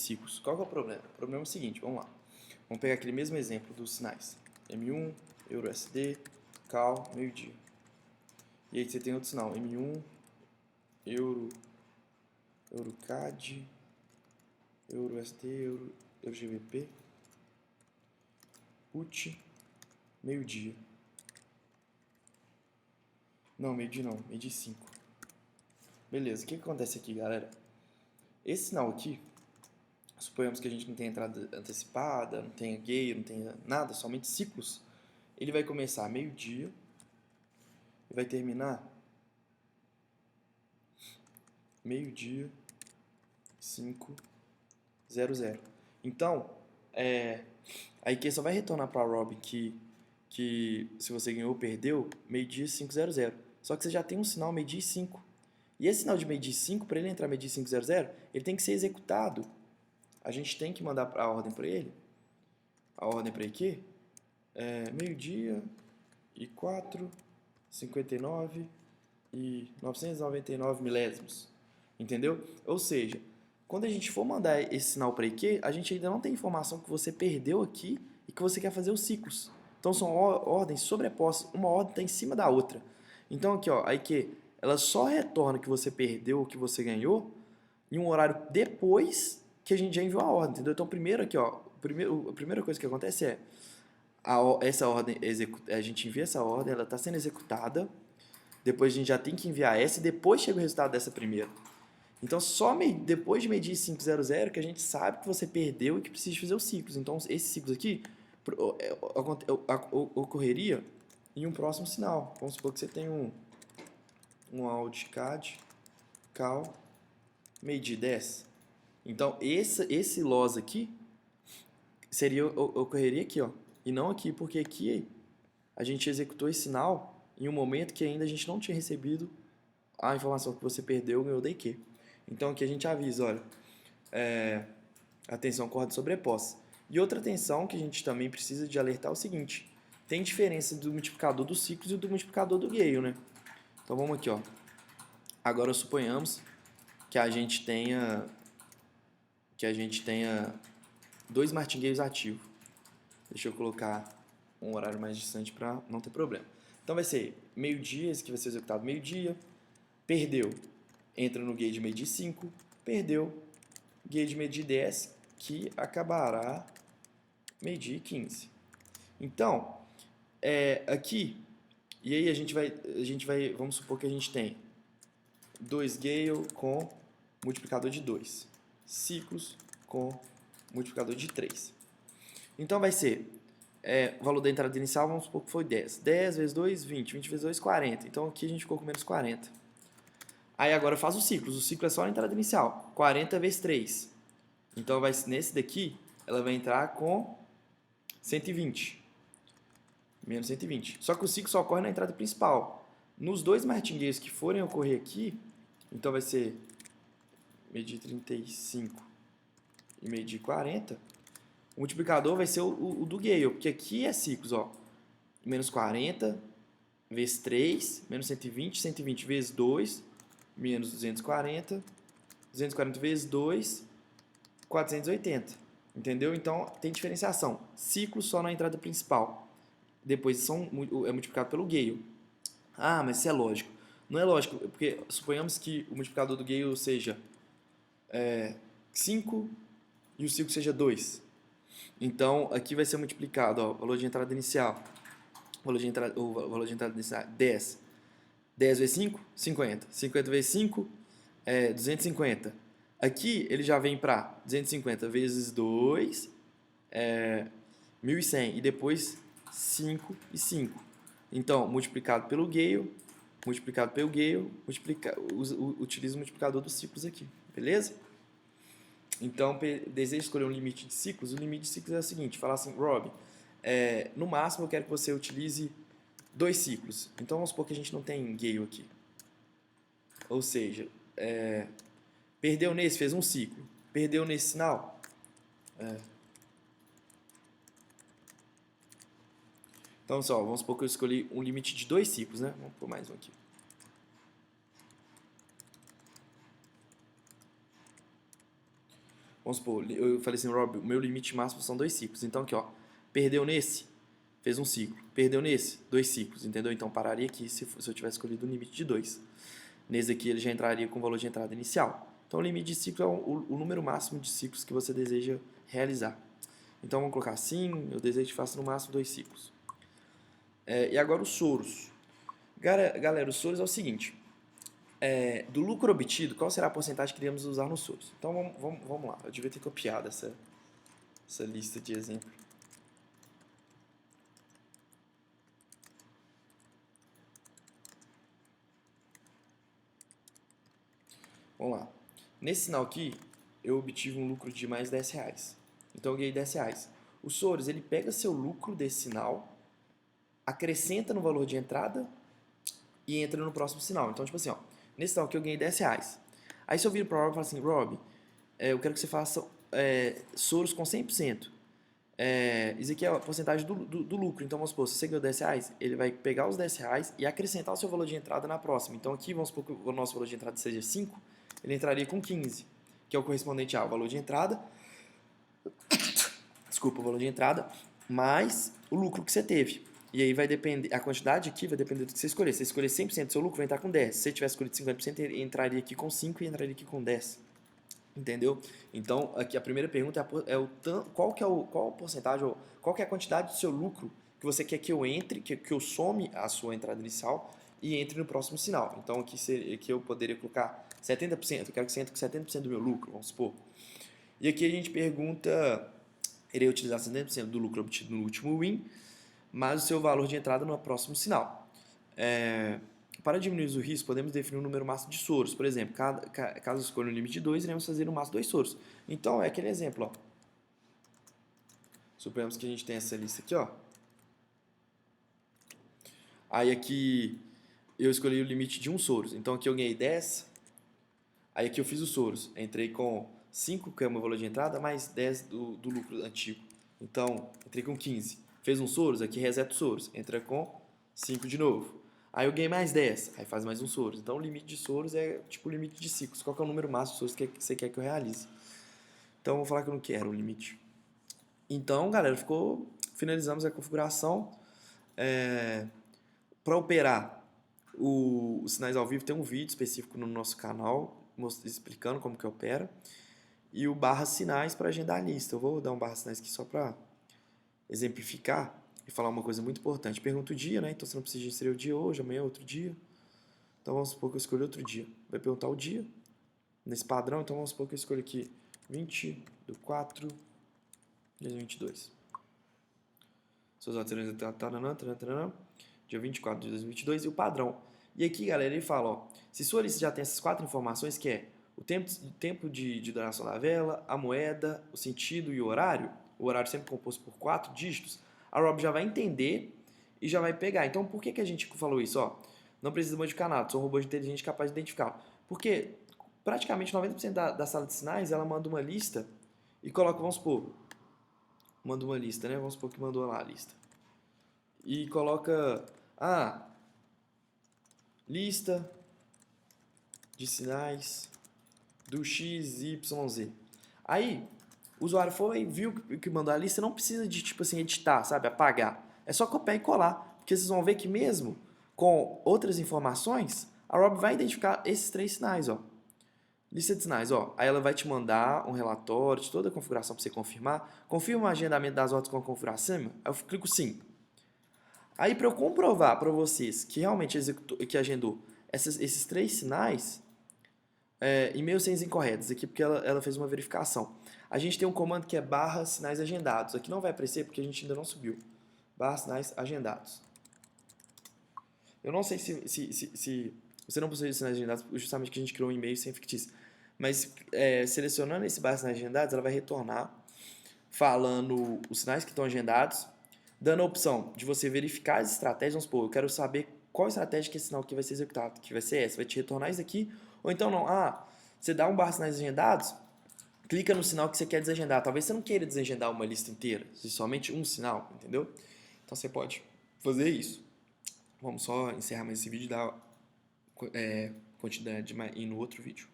ciclos. Qual que é o problema? O problema é o seguinte, vamos lá. Vamos pegar aquele mesmo exemplo dos sinais. M1, EURUSD, CAL, meio-dia. E aí você tem outro sinal, M1, EUROCAD, EURUSD, EURGBP, PUT, meio-dia. Não, meio-dia não, meio-dia 5. Beleza, o que acontece aqui, galera? Esse sinal aqui, suponhamos que a gente não tenha entrada antecipada, não tenha gay, não tenha nada, somente ciclos. Ele vai começar meio-dia e vai terminar meio-dia 5:00. Então, a IQ só vai retornar para a Robin que se você ganhou ou perdeu, meio-dia 5:00. Só que você já tem um sinal meio-dia 5. E esse sinal de meio-dia 5, para ele entrar meio-dia 5:00, ele tem que ser executado. A gente tem que mandar a ordem para ele. A ordem para IQ é meio-dia e 4, 59 e 999 milésimos. Entendeu? Ou seja, quando a gente for mandar esse sinal para IQ, a gente ainda não tem informação que você perdeu aqui e que você quer fazer os ciclos. Então são ordens sobrepostas, uma ordem está em cima da outra. Então aqui, ó, a IQ, ela só retorna que você perdeu ou que você ganhou em um horário depois que a gente já enviou a ordem, entendeu? Então primeiro aqui, ó, a primeira coisa que acontece é essa ordem, a gente envia essa ordem, ela está sendo executada, depois a gente já tem que enviar essa e depois chega o resultado dessa primeira. Então, só depois de medir 5:00 que a gente sabe que você perdeu e que precisa fazer os ciclos. Então, esses ciclos aqui ocorreria em um próximo sinal. Vamos supor que você tem um AUDCAD, CAL, medir 10. Então, esse loss aqui ocorreria aqui, ó, e não aqui, porque aqui a gente executou esse sinal em um momento que ainda a gente não tinha recebido a informação que você perdeu, ganhou da IQ. Então aqui a gente avisa, olha, atenção, corda sobreposta. E outra atenção que a gente também precisa de alertar é o seguinte, tem diferença do multiplicador dos ciclos e do multiplicador do Gale, né? Então vamos aqui, ó. Agora suponhamos que a gente tenha dois martingales ativos. Deixa eu colocar um horário mais distante para não ter problema. Então vai ser meio-dia, esse aqui vai ser executado meio-dia, perdeu, entra no gauge medir 5, perdeu, gauge medir 10, que acabará medir 15. Então, aqui, e aí a gente vai, vamos supor que a gente tem 2 Gale com multiplicador de 2, ciclos com multiplicador de 3. Então vai ser, o valor da entrada inicial, vamos supor que foi 10. 10 vezes 2, 20. 20 vezes 2, 40. Então aqui a gente ficou com menos 40. Aí agora faz os ciclos. O ciclo é só a entrada inicial. 40 vezes 3. Então nesse daqui, ela vai entrar com 120. Menos 120. Só que o ciclo só ocorre na entrada principal. Nos dois martingales que forem ocorrer aqui, então vai ser medir 35 e medir 40. O multiplicador vai ser o do Gale, porque aqui é ciclos, ó. Menos 40 vezes 3, menos 120, 120 vezes 2, menos 240, 240 vezes 2, 480. Entendeu? Então, tem diferenciação. Ciclo só na entrada principal. Depois é multiplicado pelo Gale. Ah, mas isso é lógico. Não é lógico, porque suponhamos que o multiplicador do Gale seja 5 e o ciclo seja 2. Então, aqui vai ser multiplicado, ó, o valor de entrada inicial. O valor de entrada inicial, 10. 10 vezes 5, 50. 50 vezes 5, 250. Aqui, ele já vem para 250 vezes 2, 1.100. E depois 5 e 5. Então, multiplicado pelo Gale, utiliza o multiplicador dos ciclos aqui. Beleza? Então, deseja escolher um limite de ciclos. O limite de ciclos é o seguinte, falar assim, Rob, no máximo eu quero que você utilize 2 ciclos. Então, vamos supor que a gente não tem Gale aqui. Ou seja, perdeu nesse, fez um ciclo. Perdeu nesse sinal. Então, só, vamos supor que eu escolhi um limite de 2 ciclos, né? Vamos pôr mais um aqui. Vamos supor, eu falei assim, Rob, o meu limite máximo são 2 ciclos. Então aqui, ó, perdeu nesse, fez um ciclo. Perdeu nesse, 2 ciclos, entendeu? Então pararia aqui se eu tivesse escolhido um limite de 2. Nesse aqui ele já entraria com o valor de entrada inicial. Então o limite de ciclo é o número máximo de ciclos que você deseja realizar. Então vamos colocar assim, eu desejo que faça no máximo 2 ciclos. E agora os soros. Galera, os soros é o seguinte, do lucro obtido, qual será a porcentagem que iremos usar nos soros? Então vamos lá, eu devia ter copiado essa lista de exemplo. Vamos lá. Nesse sinal aqui, eu obtive um lucro de mais R$10. Então eu ganhei R$10. O Soros, ele pega seu lucro desse sinal, acrescenta no valor de entrada e entra no próximo sinal. Então, tipo assim, ó, nesse sinal aqui eu ganhei R$10. Aí se eu viro para o Rob e falo assim, Rob, eu quero que você faça Soros com 100%. Isso aqui é a porcentagem do lucro. Então, vamos supor, se você ganhou R$10, ele vai pegar os R$10 e acrescentar o seu valor de entrada na próxima. Então, aqui, vamos supor que o nosso valor de entrada seja 5, ele entraria com 15, que é o correspondente ao valor de entrada, desculpa, o valor de entrada, mais o lucro que você teve. E aí vai depender, a quantidade aqui vai depender do que você escolher. Se você escolher 100% do seu lucro, vai entrar com 10. Se você tivesse escolhido 50%, ele entraria aqui com 5 e entraria aqui com 10. Entendeu? Então, aqui a primeira pergunta qual a porcentagem, ou qual que é a quantidade do seu lucro que você quer que eu entre, que eu some a sua entrada inicial e entre no próximo sinal. Então, aqui eu poderia colocar 70%, eu quero que você entre com 70% do meu lucro, vamos supor. E aqui a gente pergunta, irei utilizar 70% do lucro obtido no último win, mas o seu valor de entrada no próximo sinal. Para diminuir o risco, podemos definir um número máximo de soros. Por exemplo, caso escolha um limite de 2, iremos fazer no máximo 2 soros. Então, é aquele exemplo, ó. Suponhamos que a gente tem essa lista aqui, ó. Aí aqui eu escolhi o limite de 1 soros. Então aqui eu ganhei 10. Aí aqui eu fiz os soros. Entrei com 5, que é o meu valor de entrada, mais 10 do lucro antigo. Então, entrei com 15. Fez um soros, aqui reseta os soros. Entra com 5 de novo. Aí eu ganhei mais 10, aí faz mais um soros. Então o limite de soros é tipo o limite de ciclos. Qual que é o número máximo de soros que você quer que eu realize? Então eu vou falar que eu não quero o limite. Então, galera, finalizamos a configuração. Para operar os sinais ao vivo, tem um vídeo específico no nosso canal explicando como que opera. E o barra sinais para agendar a lista. Eu vou dar um barra sinais aqui só para exemplificar e falar uma coisa muito importante. Pergunta o dia, né? Então você não precisa inserir o dia hoje, amanhã é outro dia. Então vamos supor que eu escolhi outro dia. Vai perguntar o dia nesse padrão. Então vamos supor que eu escolho aqui 20/4 de 2022. Seus dados serão dia 24 de 2022 e o padrão. E aqui, galera, ele fala, ó, se sua lista já tem essas 4 informações, que é o tempo de duração da vela, a moeda, o sentido e o horário sempre composto por 4 dígitos, a Rob já vai entender e já vai pegar. Então, por que a gente falou isso? Ó, não precisa modificar nada, sou um robô inteligente capaz de identificar. Porque praticamente 90% da sala de sinais, ela manda uma lista e coloca, vamos supor, manda uma lista, né? Vamos supor que mandou lá a lista. E coloca, lista de sinais do X, Y, Z. Aí, o usuário foi, viu que mandou a lista, não precisa de, tipo assim, editar, sabe? Apagar. É só copiar e colar. Porque vocês vão ver que mesmo com outras informações, a Rob vai identificar esses 3 sinais, ó. Lista de sinais, ó. Aí ela vai te mandar um relatório de toda a configuração para você confirmar. Confirma o agendamento das ordens com a configuração. Aí eu clico sim. Aí, para eu comprovar para vocês que realmente que agendou esses 3 sinais, e-mails sem incorretos, aqui porque ela fez uma verificação. A gente tem um comando que é barra sinais agendados. Aqui não vai aparecer porque a gente ainda não subiu. Barra sinais agendados. Eu não sei se você não precisa de sinais agendados, justamente porque a gente criou um e-mail sem fictício. Mas selecionando esse barra sinais agendados, ela vai retornar falando os sinais que estão agendados, dando a opção de você verificar as estratégias. Vamos supor, eu quero saber qual estratégia que esse sinal aqui vai ser executado, que vai ser essa, vai te retornar isso aqui, ou então não, você dá um barra sinais agendados, clica no sinal que você quer desagendar. Talvez você não queira desagendar uma lista inteira, somente um sinal, entendeu? Então você pode fazer isso. Vamos só encerrar mais esse vídeo e dar continuidade no outro vídeo.